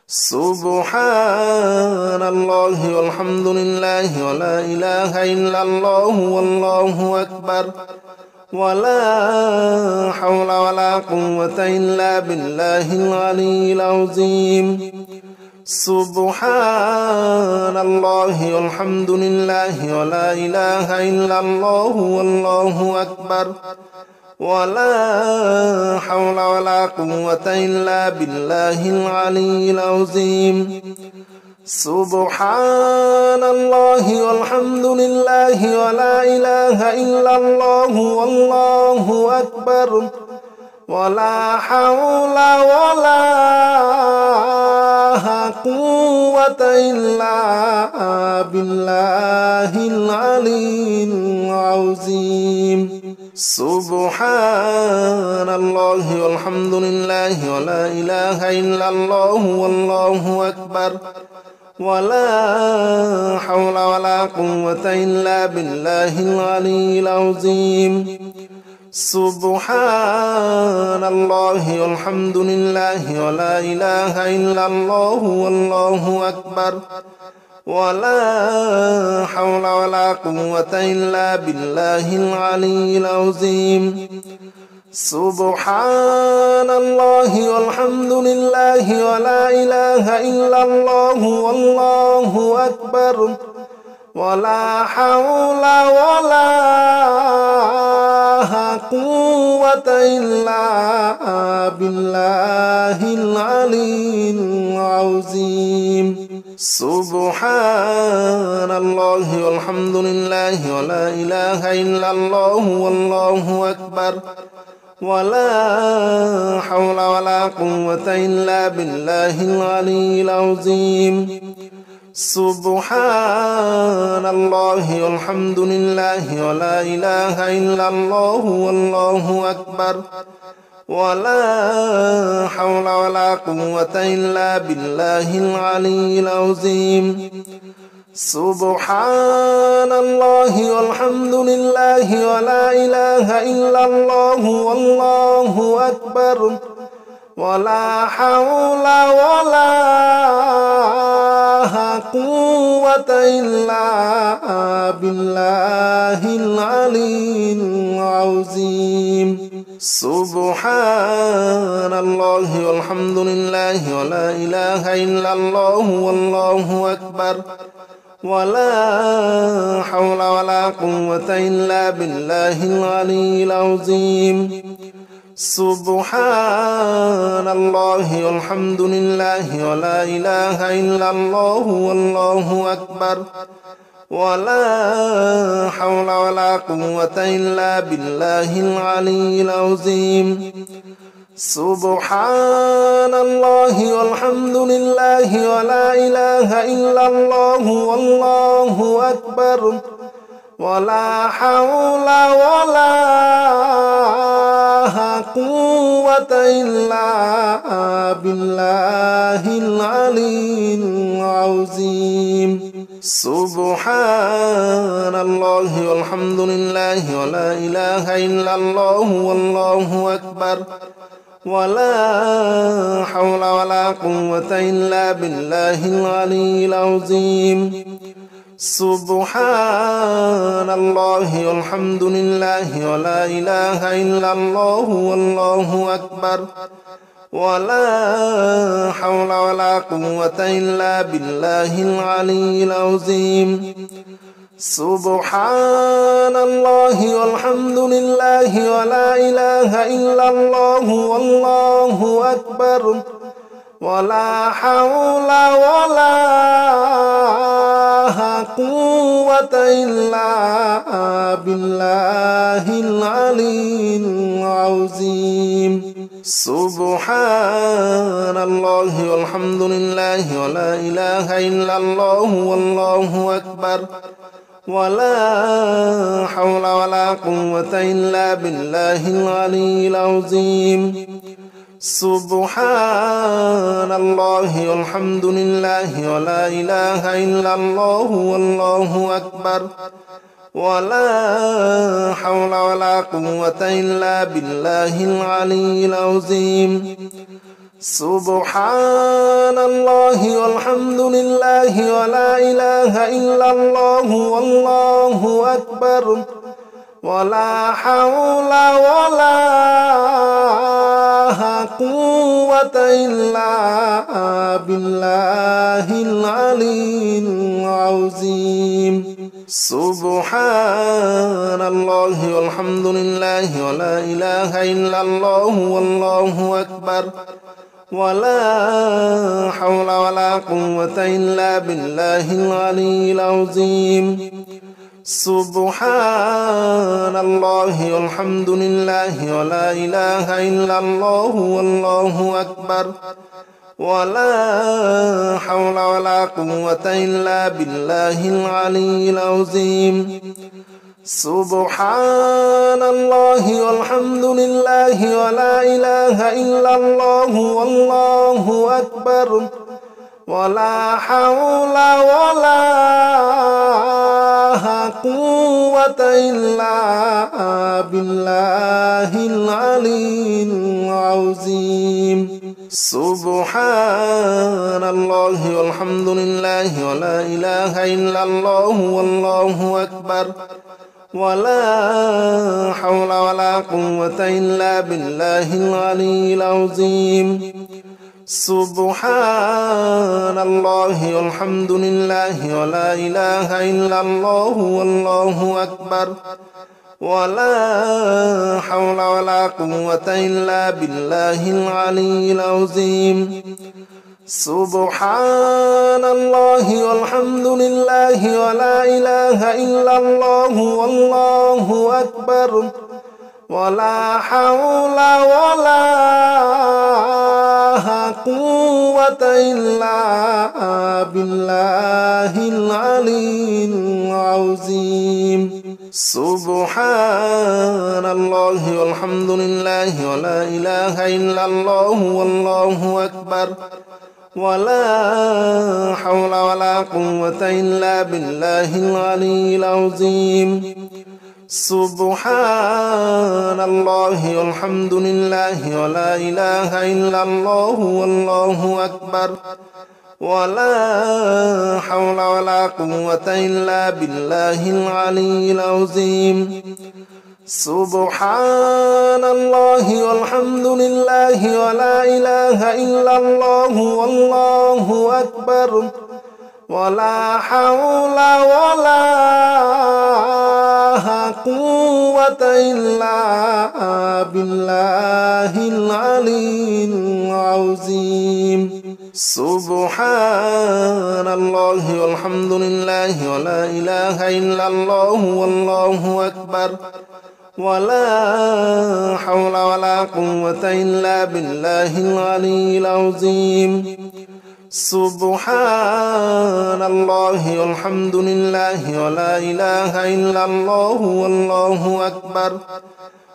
سبحان الله والحمد لله ولا إله إلا الله والله أكبر ولا حول ولا قوة إلا بالله العلي العظيم سبحان الله والحمد لله ولا إله إلا الله والله أكبر ولا حول ولا قوة إلا بالله العلي العظيم سبحان الله والحمد لله ولا إله إلا الله والله أكبر ولا حول ولا قوة إلا بالله العلي العظيم سبحان الله والحمد لله ولا إله إلا الله والله أكبر ولا حول ولا قوة إلا بالله العلي العظيم سبحان الله والحمد لله ولا إله إلا الله والله أكبر ولا حول ولا قوة إلا بالله العلي العظيم سبحان الله والحمد لله ولا إله إلا الله والله أكبر ولا حول ولا قوة إلا بالله العلي العظيم سبحان الله والحمد لله ولا إله إلا الله والله أكبر ولا حول ولا قوة إلا بالله العلي العظيم سبحان الله والحمد لله ولا إله إلا الله والله أكبر ولا حول ولا قوة إلا بالله العلي العظيم سبحان الله والحمد لله ولا إله إلا الله والله أكبر ولا حول ولا قوة إلا بالله العلي العظيم سبحان الله والحمد لله ولا إله إلا الله والله أكبر ولا حول ولا قوة إلا بالله العلي العظيم سبحان الله والحمد لله ولا إله إلا الله والله أكبر ولا حول ولا قوة إلا بالله العلي العظيم سبحان الله والحمد لله ولا إله إلا الله والله أكبر ولا حول ولا قوة إلا بالله العلي العظيم سبحان الله والحمد لله ولا إله إلا الله والله أكبر ولا حول ولا قوة إلا بالله العلي العظيم سبحان الله والحمد لله ولا إله إلا الله والله أكبر ولا حول ولا قوة إلا بالله العلي العظيم سبحان الله والحمد لله ولا إله إلا الله والله أكبر ولا حول ولا قوة إلا بالله العلي العظيم سبحان الله والحمد لله ولا إله إلا الله والله أكبر ولا حول ولا قوة إلا بالله العلي العظيم سبحان الله والحمد لله ولا إله إلا الله والله أكبر ولا حول ولا قوة إلا بالله العلي العظيم سبحان الله الله والحمد لله ولا إله إلا الله والله أكبر ولا حول ولا قوة إلا بالله العلي العظيم سبحان الله والحمد لله ولا إله إلا الله والله أكبر ولا حول ولا قوة إلا بالله العلي العظيم سبحان الله والحمد لله ولا إله إلا الله والله أكبر ولا حول ولا قوة إلا بالله العلي العظيم سبحان الله والحمد لله ولا إله إلا الله والله أكبر ولا حول ولا قوة إلا بالله العلي العظيم سبحان الله والحمد لله ولا إله إلا الله والله أكبر ولا حول ولا قوة إلا بالله العلي العظيم سبحان الله والحمد لله ولا إله إلا الله والله أكبر ولا حول ولا قوة إلا بالله العلي العظيم سبحان الله والحمد لله ولا إله إلا الله والله أكبر ولا حول ولا قوة إلا بالله العلي العظيم سبحان الله والحمد لله ولا إله إلا الله والله أكبر ولا حول ولا قوة إلا بالله العلي العظيم سبحان الله والحمد لله ولا إله إلا الله والله أكبر ولا حول ولا قوة إلا بالله العلي العظيم سبحان الله والحمد لله ولا إله إلا الله والله أكبر ولا حول ولا قوة إلا بالله العلي العظيم سبحان الله والحمد لله ولا إله إلا الله والله أكبر ولا حول ولا قوة إلا بالله العلي العظيم سبحان الله والحمد لله ولا إله إلا الله والله أكبر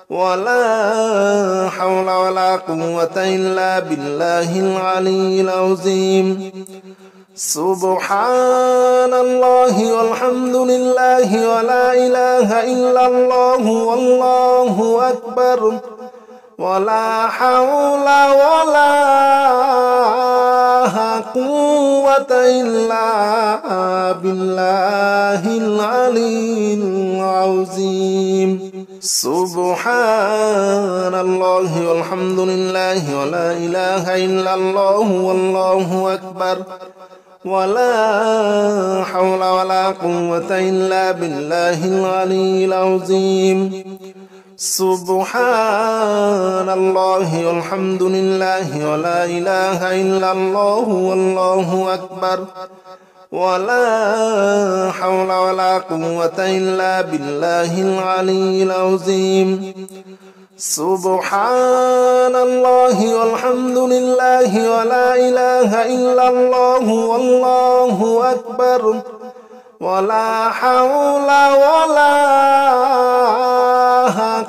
ولا حول ولا قوة إلا بالله العلي العظيم سبحان الله والحمد لله ولا إله إلا الله والله أكبر ولا حول ولا قوة إلا بالله العلي العظيم سبحان الله والحمد لله ولا إله إلا الله والله أكبر ولا حول ولا قوة إلا بالله العلي العظيم سبحان الله والحمد لله ولا إله إلا الله والله أكبر ولا حول ولا قوة إلا بالله العلي العظيم سبحان الله والحمد لله ولا إله إلا الله والله أكبر ولا حول ولا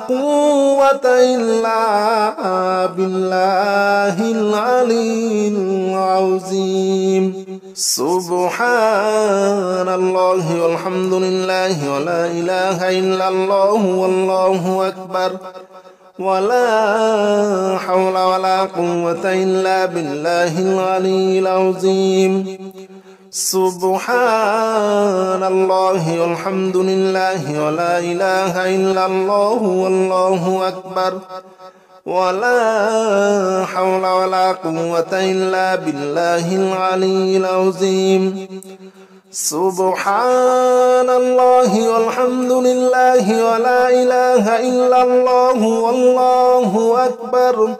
قوة إلا بالله العلي العظيم سبحان الله والحمد لله ولا إله إلا الله والله أكبر ولا حول ولا قوة إلا بالله العلي العظيم سبحان الله والحمد لله ولا إله إلا الله والله أكبر ولا حول ولا قوة إلا بالله العلي العظيم سبحان الله والحمد لله ولا إله إلا الله والله أكبر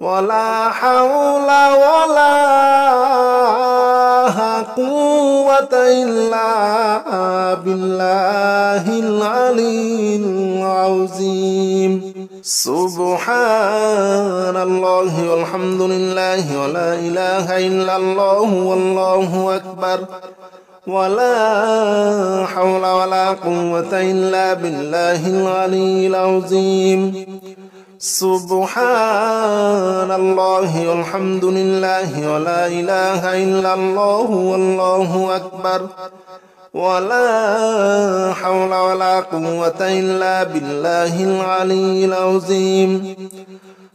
ولا حول ولا قوة إلا بالله العلي العظيم سبحان الله والحمد لله ولا إله إلا الله والله أكبر ولا حول ولا قوة إلا بالله العلي العظيم سبحان الله والحمد لله ولا إله إلا الله والله أكبر ولا حول ولا قوة إلا بالله العلي العظيم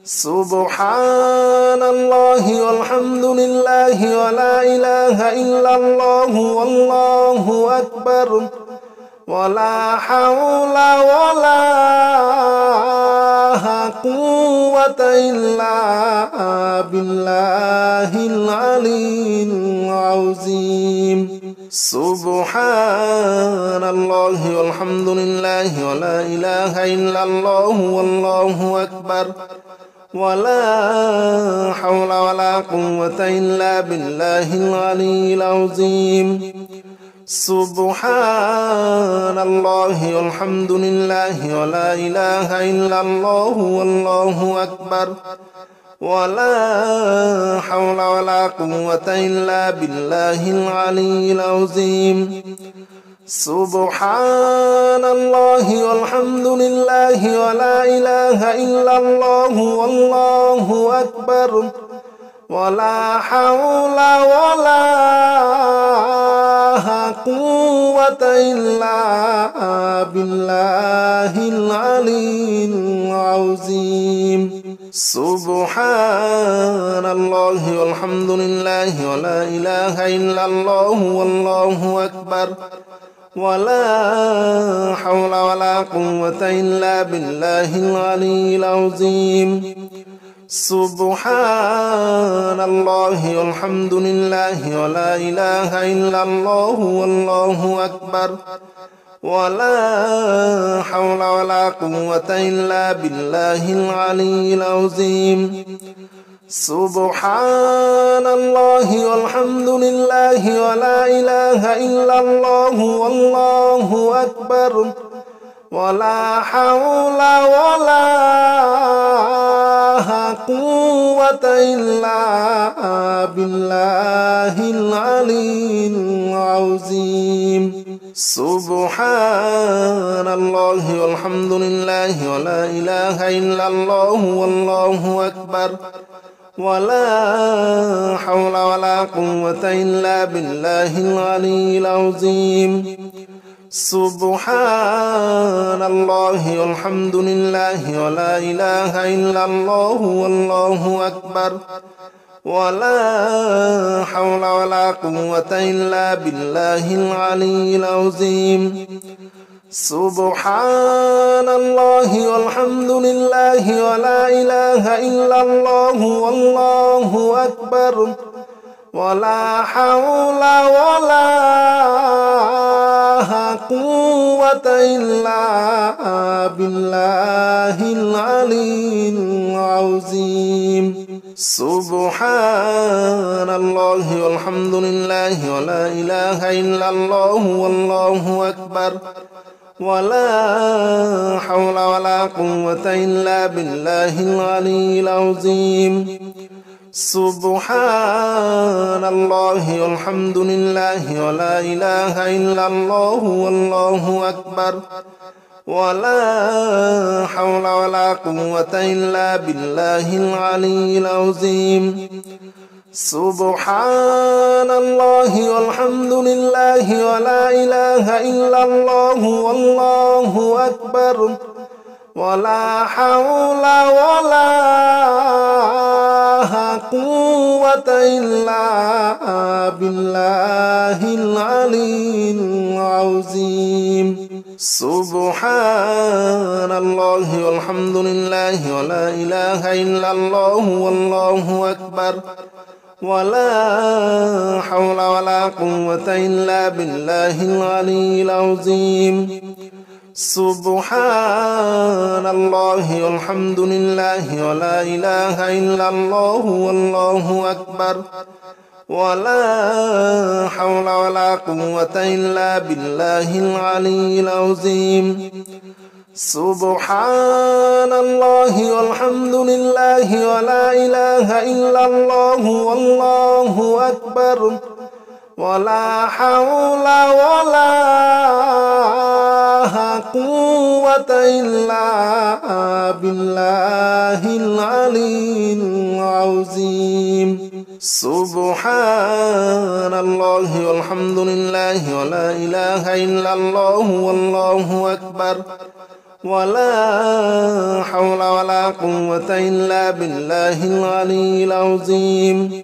سبحان الله والحمد لله ولا إله إلا الله والله أكبر ولا حول ولا قوة إلا بالله العلي العظيم سبحان الله والحمد لله ولا إله إلا الله والله أكبر ولا حول ولا قوة إلا بالله العلي العظيم سبحان الله والحمد لله ولا إله إلا الله والله أكبر ولا حول ولا قوة إلا بالله العلي العظيم سبحان الله والحمد لله ولا إله إلا الله والله أكبر ولا حول ولا قوة إلا بالله العلي العظيم سبحان الله والحمد لله ولا إله إلا الله والله أكبر ولا حول ولا قوة إلا بالله العلي العظيم سبحان الله والحمد لله ولا إله إلا الله والله أكبر ولا حول ولا قوة إلا بالله العلي العظيم سبحان الله والحمد لله ولا إله إلا الله والله أكبر ولا حول ولا قوة إلا بالله العلي العظيم سبحان الله والحمد لله ولا إله إلا الله والله أكبر ولا حول ولا قوة إلا بالله العلي العظيم سبحان الله والحمد لله ولا إله إلا الله والله أكبر ولا حول ولا قوة إلا بالله العلي العظيم سبحان الله والحمد لله ولا إله إلا الله والله أكبر ولا حول ولا قوة إلا بالله العلي العظيم سبحان الله والحمد لله ولا إله إلا الله والله أكبر ولا حول ولا قوة إلا بالله العلي العظيم سبحان الله والحمد لله ولا إله إلا الله والله أكبر ولا حول ولا قوة إلا بالله العلي العظيم سبحان الله والحمد لله ولا إله إلا الله والله أكبر ولا حول ولا قوة إلا بالله العلي العظيم سبحان الله والحمد لله ولا إله إلا الله والله أكبر ولا حول ولا قوة إلا بالله العلي العظيم سبحان الله والحمد لله ولا إله إلا الله والله أكبر ولا حول ولا قوة إلا بالله العلي العظيم سبحان الله والحمد لله ولا إله إلا الله والله أكبر ولا حول ولا قوة إلا بالله العلي العظيم سبحان الله والحمد لله ولا إله إلا الله والله أكبر ولا حول ولا قوة إلا بالله العلي العظيم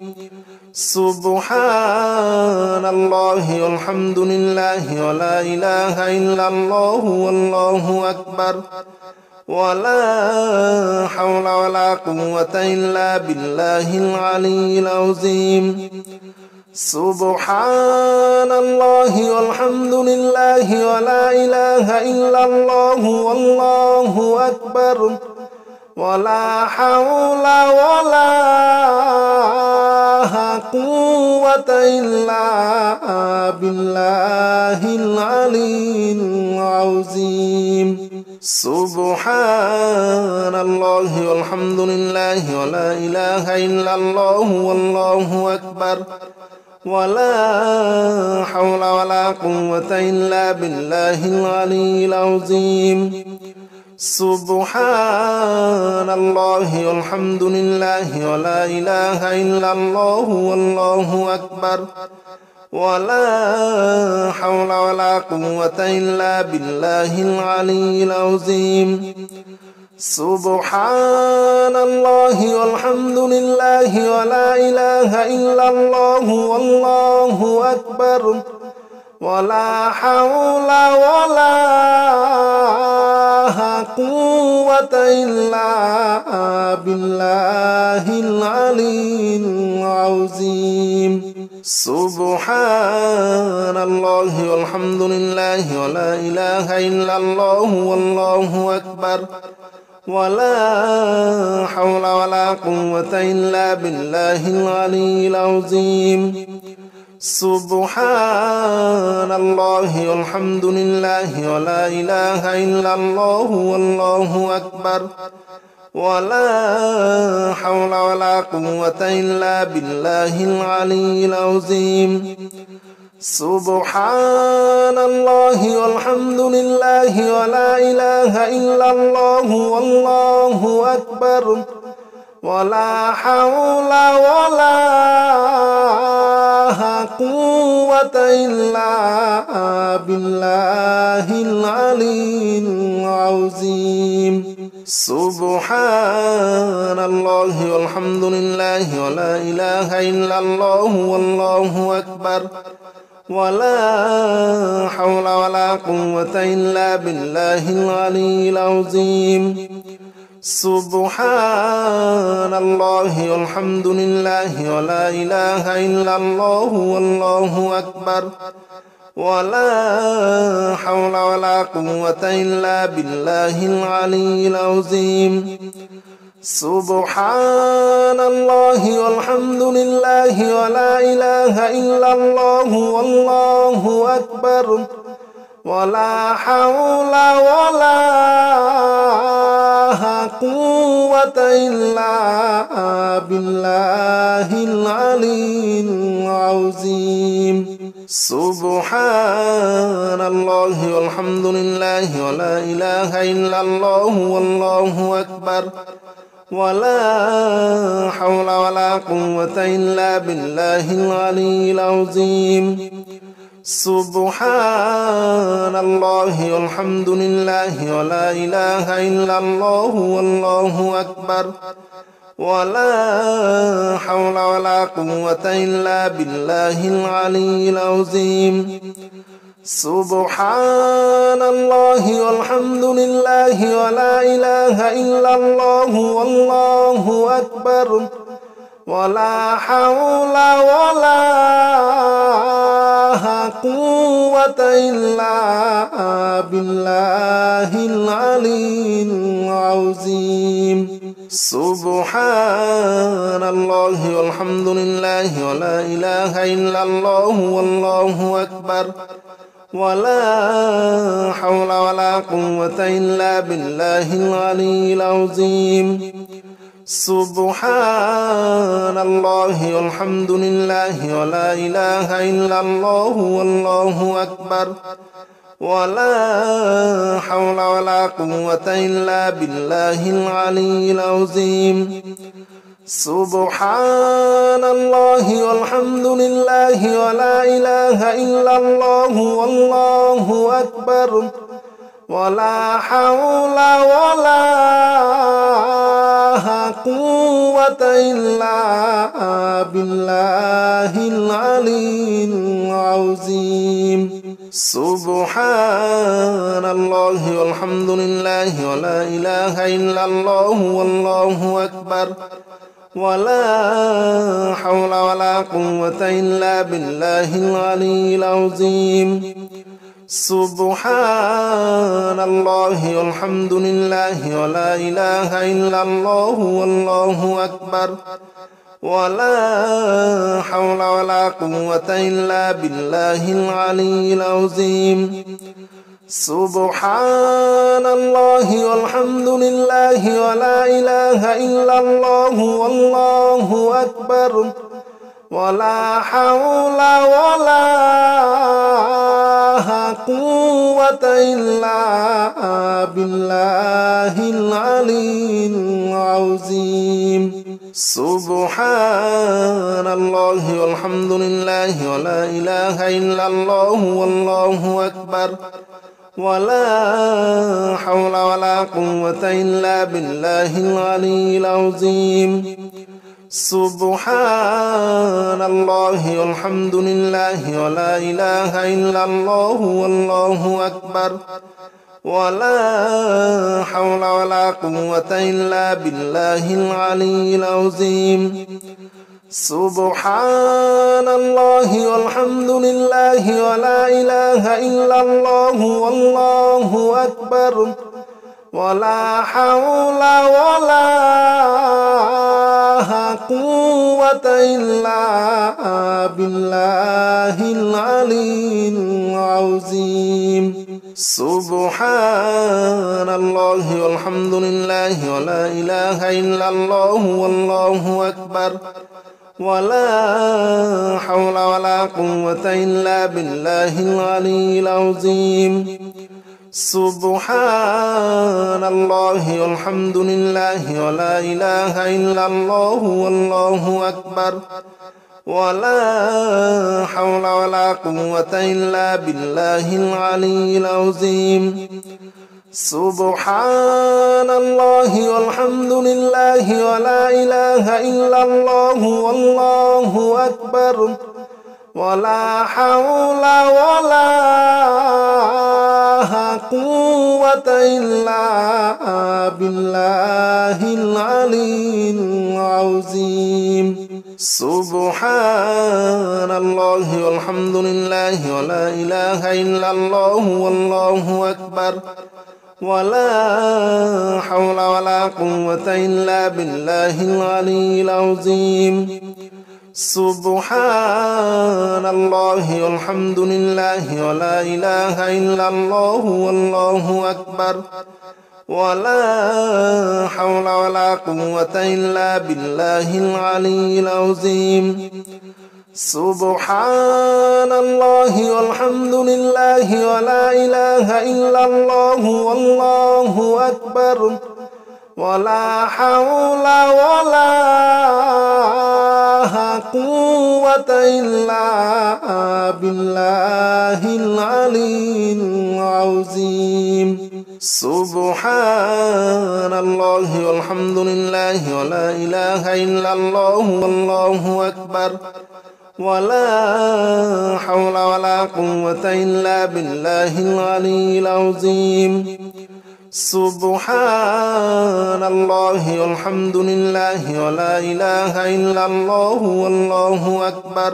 سبحان الله والحمد لله ولا إله إلا الله والله أكبر ولا حول ولا قوة إلا بالله العلي العظيم سبحان الله والحمد لله ولا إله إلا الله والله أكبر ولا حول ولا قوة إلا بالله العلي العظيم سبحان الله والحمد لله ولا إله إلا الله والله أكبر ولا حول ولا قوة إلا بالله العلي العظيم سبحان الله والحمد لله ولا إله إلا الله والله أكبر ولا حول ولا قوة إلا بالله العلي العظيم سبحان الله والحمد لله ولا إله إلا الله والله أكبر ولا حول ولا قوة إلا بالله العلي العظيم سبحان الله والحمد لله ولا إله إلا الله والله أكبر ولا حول ولا قوة إلا بالله العلي العظيم سبحان الله والحمد لله ولا إله إلا الله والله أكبر ولا حول ولا قوة إلا بالله العلي العظيم سبحان الله والحمد لله ولا إله إلا الله والله أكبر ولا حول ولا قوة إلا بالله العلي العظيم سبحان الله والحمد لله ولا إله إلا الله والله أكبر ولا حول ولا قوة إلا بالله العلي العظيم سبحان الله والحمد لله ولا إله إلا الله والله أكبر ولا حول ولا قوة إلا بالله العلي العظيم سبحان الله والحمد لله ولا إله إلا الله والله أكبر ولا حول ولا قوة إلا بالله العلي العظيم سبحان الله والحمد لله ولا إله إلا الله والله أكبر ولا حول ولا قوة إلا بالله العلي العظيم سبحان الله والحمد لله ولا إله إلا الله والله أكبر ولا حول ولا قوة إلا بالله العلي العظيم سبحان الله والحمد لله ولا إله إلا الله والله أكبر ولا حول ولا قوة إلا بالله العلي العظيم سبحان الله والحمد لله ولا إله إلا الله والله أكبر ولا حول ولا قوة إلا بالله العلي العظيم سبحان الله والحمد لله ولا إله إلا الله والله أكبر ولا حول ولا قوة إلا بالله العلي العظيم سبحان الله والحمد لله ولا إله إلا الله والله أكبر ولا حول ولا قوة إلا بالله العلي العظيم سبحان الله والحمد لله ولا إله إلا الله والله أكبر ولا حول ولا قوة إلا بالله العلي العظيم سبحان الله والحمد لله ولا إله إلا الله والله أكبر ولا حول ولا قوة إلا بالله العلي العظيم سبحان الله والحمد لله ولا إله إلا الله والله أكبر ولا حول ولا قوة إلا بالله العلي العظيم سبحان الله والحمد لله ولا إله إلا الله والله أكبر ولا حول ولا قوة إلا بالله العلي العظيم سبحان الله والحمد لله ولا إله إلا الله والله أكبر ولا حول ولا قوة إلا بالله العلي العظيم سبحان الله والحمد لله ولا إله إلا الله والله أكبر ولا حول ولا قوة إلا بالله العلي العظيم سبحان الله والحمد لله ولا إله إلا الله والله أكبر ولا حول ولا قوة إلا بالله العلي العظيم سبحان الله والحمد لله ولا إله إلا الله والله أكبر ولا حول ولا قوة إلا بالله العلي العظيم سبحان الله والحمد لله ولا إله إلا الله والله أكبر ولا حول ولا قوة إلا بالله العلي العظيم سبحان الله والحمد لله ولا إله إلا الله والله أكبر ولا حول ولا قوة إلا بالله العلي العظيم سبحان الله والحمد لله ولا إله إلا الله والله أكبر ولا حول ولا قوة إلا بالله العلي العظيم سبحان الله والحمد لله ولا إله إلا الله والله أكبر ولا حول ولا قوة إلا بالله العلي العظيم سبحان الله والحمد لله ولا إله إلا الله والله أكبر ولا حول ولا قوة إلا بالله العلي العظيم سبحان الله والحمد لله ولا إله إلا الله والله أكبر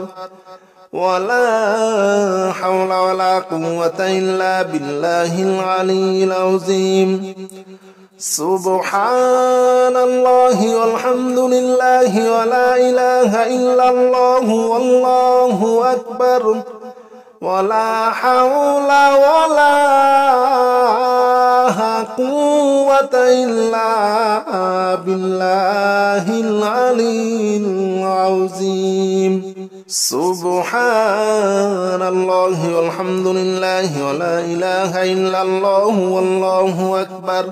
ولا حول ولا قوة إلا بالله العلي العظيم سبحان الله والحمد لله ولا إله إلا الله والله أكبر ولا حول ولا قوة إلا بالله العلي العظيم سبحان الله والحمد لله ولا إله إلا الله والله أكبر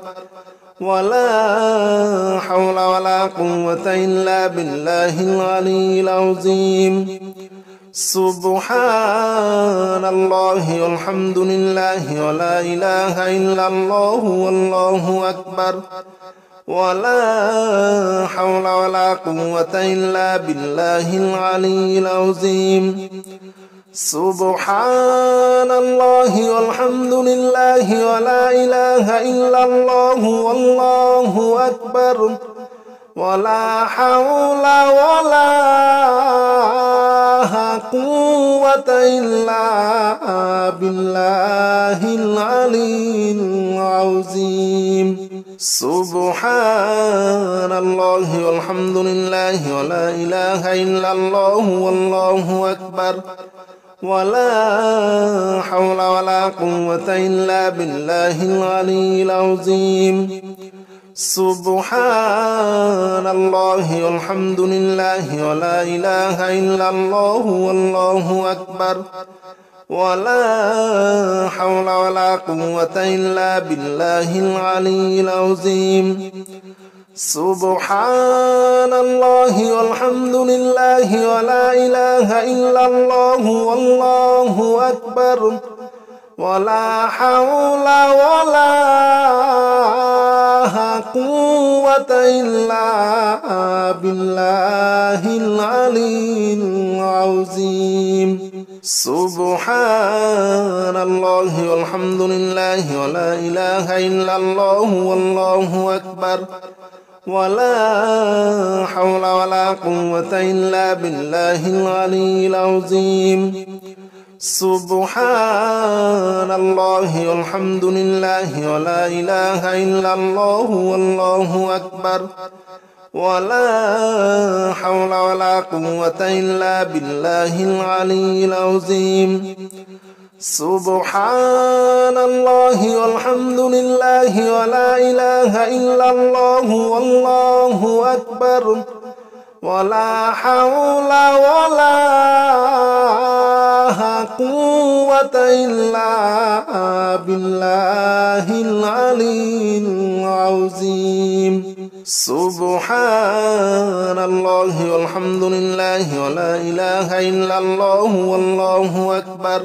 ولا حول ولا قوة إلا بالله العلي العظيم سبحان الله والحمد لله ولا إله إلا الله والله أكبر ولا حول ولا قوة إلا بالله العلي العظيم سبحان الله والحمد لله ولا إله إلا الله والله أكبر ولا حول ولا قوة إلا بالله العلي العظيم سبحان الله والحمد لله ولا إله إلا الله والله أكبر ولا حول ولا قوة إلا بالله العلي العظيم سبحان الله والحمد لله ولا إله إلا الله والله أكبر ولا حول ولا قوة إلا بالله العلي العظيم سبحان الله والحمد لله ولا إله إلا الله والله أكبر ولا حول ولا قوة إلا بالله العلي العظيم سبحان الله والحمد لله ولا إله إلا الله والله أكبر ولا حول ولا قوة إلا بالله العلي العظيم سبحان الله والحمد لله ولا إله إلا الله والله أكبر ولا حول ولا قوة إلا بالله العلي العظيم سبحان الله والحمد لله ولا إله إلا الله والله أكبر ولا حول ولا قوة إلا بالله العلي العظيم سبحان الله والحمد لله ولا إله إلا الله والله أكبر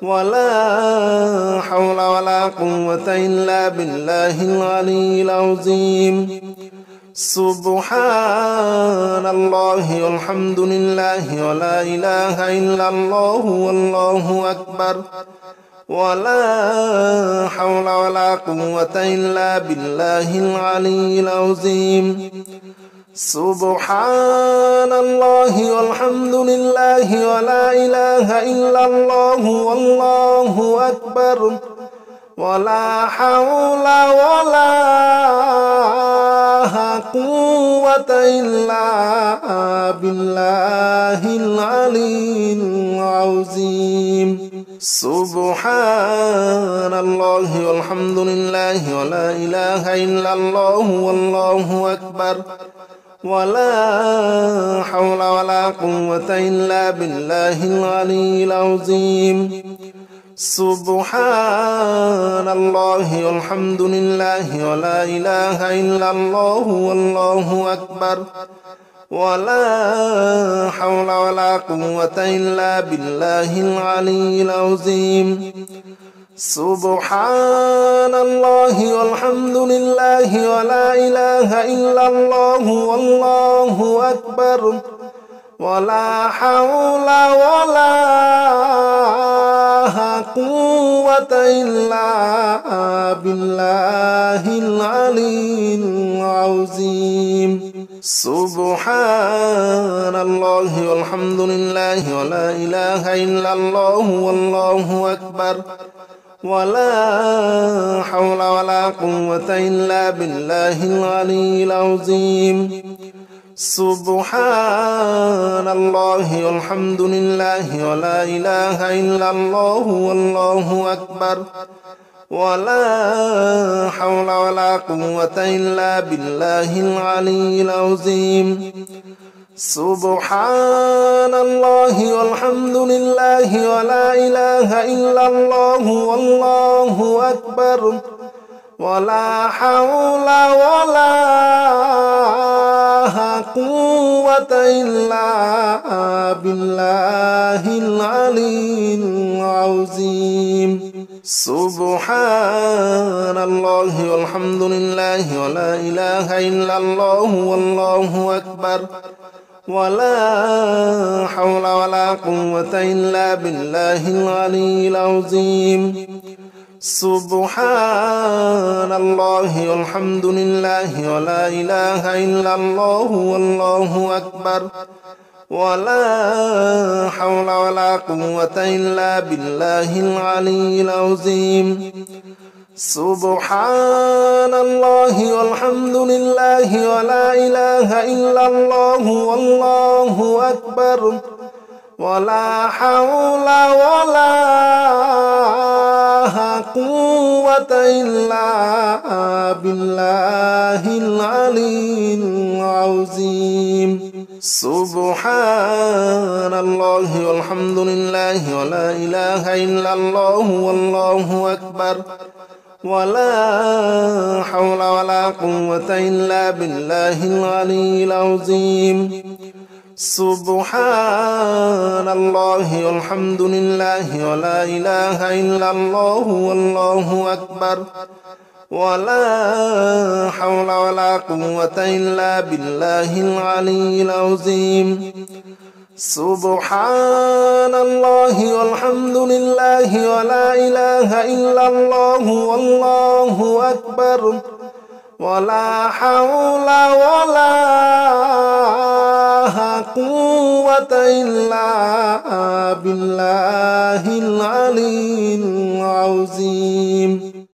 ولا حول ولا قوة إلا بالله العلي العظيم سبحان الله والحمد لله ولا إله إلا الله والله أكبر ولا حول ولا قوة إلا بالله العلي العظيم سبحان الله والحمد لله ولا إله إلا الله والله أكبر ولا حول ولا قوة إلا بالله العلي العظيم سبحان الله والحمد لله ولا إله إلا الله والله أكبر ولا حول ولا قوة إلا بالله العلي العظيم سبحان الله والحمد لله ولا إله إلا الله والله أكبر ولا حول ولا قوة إلا بالله العلي العظيم. سبحان الله والحمد لله ولا إله إلا الله والله أكبر ولا حول ولا قوة إلا بالله العلي العظيم. سبحان الله والحمد لله ولا إله إلا الله والله أكبر ولا حول ولا قوة إلا بالله العلي العظيم. سبحان الله والحمد لله ولا إله إلا الله والله أكبر ولا حول ولا قوة إلا بالله العلي العظيم. سبحان الله والحمد لله ولا إله إلا الله والله أكبر ولا حول ولا قوة إلا بالله العلي العظيم. سبحان الله والحمد لله ولا إله إلا الله والله أكبر ولا حول ولا قوة إلا بالله العلي العظيم. سبحان الله والحمد لله ولا إله إلا الله والله أكبر ولا حول ولا قوة إلا بالله العلي العظيم. سبحان الله والحمد لله ولا إله إلا الله والله أكبر ولا حول ولا قوة إلا بالله العلي العظيم. سبحان الله والحمد لله ولا إله إلا الله والله أكبر ولا حول ولا قوة إلا بالله العلي العظيم. سبحان الله والحمد لله ولا إله إلا الله والله أكبر ولا حول ولا قوة إلا بالله العلي العظيم. سبحان الله والحمد لله ولا إله إلا الله والله أكبر ولا حول ولا قوة إلا بالله العلي العظيم.